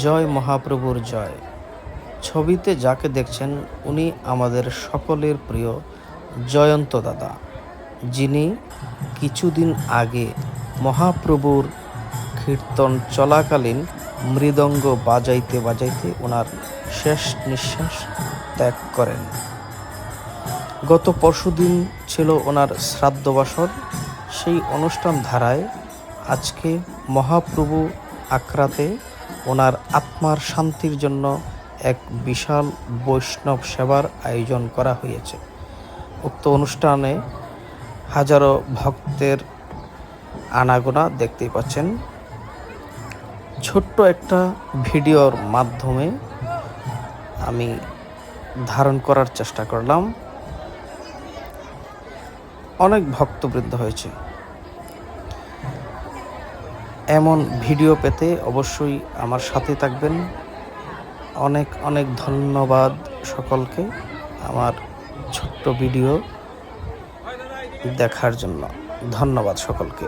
জয় মহাপ্রভুর জয়। ছবিতে যাকে দেখছেন উনি আমাদের সকলের প্রিয় জয়ন্ত দাদা, যিনি কিছুদিন আগে মহাপ্রভুর কীর্তন চলাকালীন মৃদঙ্গ বাজাইতে বাজাইতে ওনার শেষ নিঃশ্বাস ত্যাগ করেন। গত পরশুদিন ছিল ওনার শ্রাদ্ধবাসর। সেই অনুষ্ঠান ধারায় আজকে মহাপ্রভু আখড়াতে ওনার আত্মার শান্তির জন্য এক বিশাল বৈষ্ণব সেবার আয়োজন করা হয়েছে। উক্ত অনুষ্ঠানে হাজারো ভক্তের আনাগোনা দেখতেই পাচ্ছেন। ছোট্ট একটা ভিডিওর মাধ্যমে আমি ধারণ করার চেষ্টা করলাম। অনেক ভক্তবৃন্দ হয়েছে। এমন ভিডিও পেতে অবশ্যই আমার সাথে থাকবেন। অনেক অনেক ধন্যবাদ সকলকে আমার ছোট্ট ভিডিও দেখার জন্য। ধন্যবাদ সকলকে।